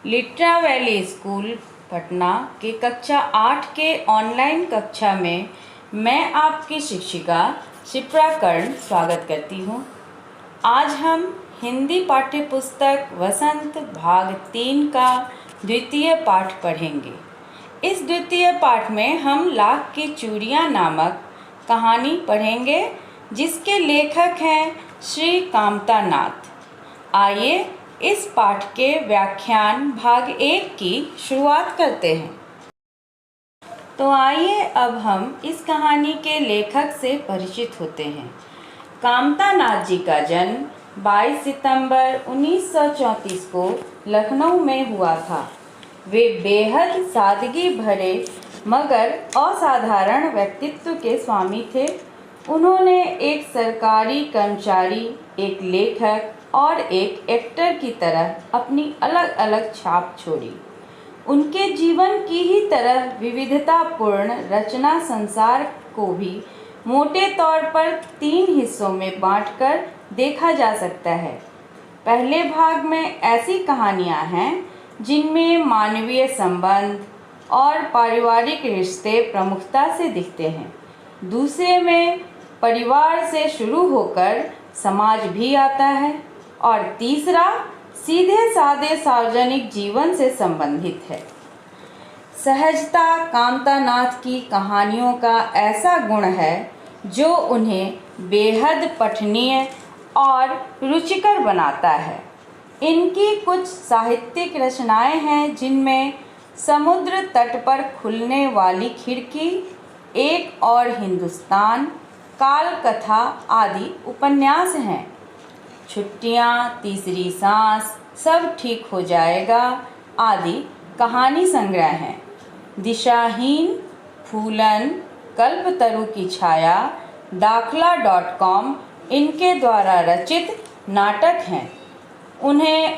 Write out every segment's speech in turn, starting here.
Litera valley school Patna के कक्षा 8 के ऑनलाइन कक्षा में मैं आपकी शिक्षिका शिप्रा कर्ण स्वागत करती हूँ। आज हम हिंदी पाठ्य पुस्तक वसंत भाग 3 का द्वितीय पाठ पढ़ेंगे। इस द्वितीय पाठ में हम लाख की चूड़ियाँ नामक कहानी पढ़ेंगे, जिसके लेखक हैं श्री कामता नाथ। आइए इस पाठ के व्याख्यान भाग 1 की शुरुआत करते हैं। तो आइए अब हम इस कहानी के लेखक से परिचित होते हैं। कामता नाथ जी का जन्म 22 सितंबर 1934 को लखनऊ में हुआ था। वे बेहद सादगी भरे मगर असाधारण व्यक्तित्व के स्वामी थे। उन्होंने एक सरकारी कर्मचारी, एक लेखक और एक एक्टर की तरह अपनी अलग अलग छाप छोड़ी। उनके जीवन की ही तरह विविधतापूर्ण रचना संसार को भी मोटे तौर पर 3 हिस्सों में बांटकर देखा जा सकता है। पहले भाग में ऐसी कहानियां हैं जिनमें मानवीय संबंध और पारिवारिक रिश्ते प्रमुखता से दिखते हैं। दूसरे में परिवार से शुरू होकर समाज भी आता है और तीसरा सीधे साधे सार्वजनिक जीवन से संबंधित है। सहजता कामता नाथ की कहानियों का ऐसा गुण है जो उन्हें बेहद पठनीय और रुचिकर बनाता है। इनकी कुछ साहित्यिक रचनाएं हैं जिनमें समुद्र तट पर खुलने वाली खिड़की, एक और हिंदुस्तान, काल कथा आदि उपन्यास हैं। छुट्टियाँ, तीसरी सांस, सब ठीक हो जाएगा आदि कहानी संग्रह हैं। दिशाहीन, फूलन, कल्पतरु की छाया, दाखला.com इनके द्वारा रचित नाटक हैं। उन्हें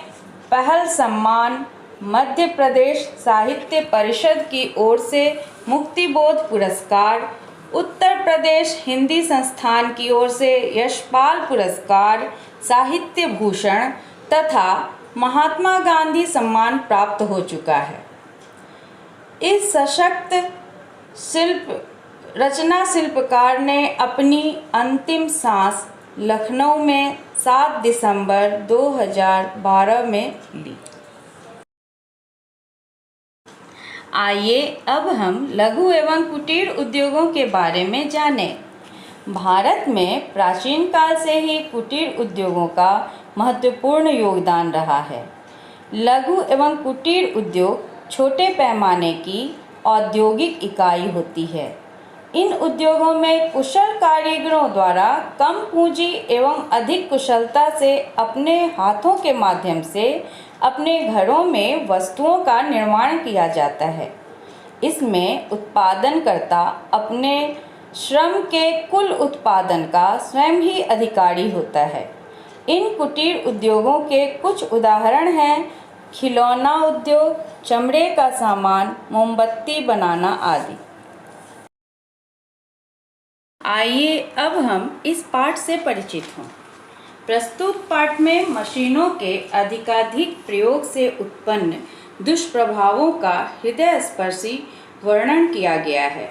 पहल सम्मान मध्य प्रदेश साहित्य परिषद की ओर से मुक्तिबोध पुरस्कार, उत्तर प्रदेश हिंदी संस्थान की ओर से यशपाल पुरस्कार, साहित्य भूषण तथा महात्मा गांधी सम्मान प्राप्त हो चुका है। इस सशक्त रचना शिल्पकार ने अपनी अंतिम सांस लखनऊ में 7 दिसंबर 2012 में ली। आइए अब हम लघु एवं कुटीर उद्योगों के बारे में जानें। भारत में प्राचीन काल से ही कुटीर उद्योगों का महत्वपूर्ण योगदान रहा है। लघु एवं कुटीर उद्योग छोटे पैमाने की औद्योगिक इकाई होती है। इन उद्योगों में कुशल कारीगरों द्वारा कम पूंजी एवं अधिक कुशलता से अपने हाथों के माध्यम से अपने घरों में वस्तुओं का निर्माण किया जाता है। इसमें उत्पादनकर्ता अपने श्रम के कुल उत्पादन का स्वयं ही अधिकारी होता है। इन कुटीर उद्योगों के कुछ उदाहरण हैं खिलौना उद्योग, चमड़े का सामान, मोमबत्ती बनाना आदि। आइए अब हम इस पाठ से परिचित हों। प्रस्तुत पाठ में मशीनों के अधिकाधिक प्रयोग से उत्पन्न दुष्प्रभावों का हृदयस्पर्शी वर्णन किया गया है।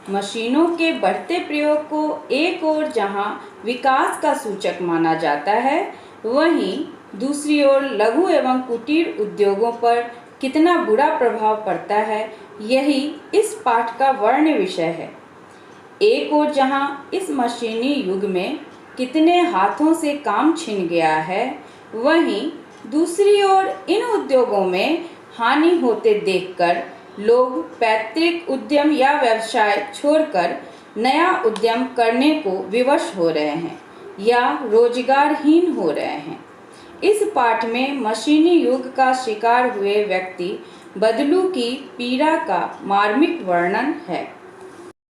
मशीनों के बढ़ते प्रयोग को एक ओर जहां विकास का सूचक माना जाता है, वहीं दूसरी ओर लघु एवं कुटीर उद्योगों पर कितना बुरा प्रभाव पड़ता है, यही इस पाठ का वर्ण विषय है। एक ओर जहां इस मशीनी युग में कितने हाथों से काम छिन गया है, वहीं दूसरी ओर इन उद्योगों में हानि होते देखकर लोग पैतृक उद्यम या व्यवसाय छोड़कर नया उद्यम करने को विवश हो रहे हैं या रोजगारहीन हो रहे हैं। इस पाठ में मशीनी युग का शिकार हुए व्यक्ति बदलू की पीड़ा का मार्मिक वर्णन है।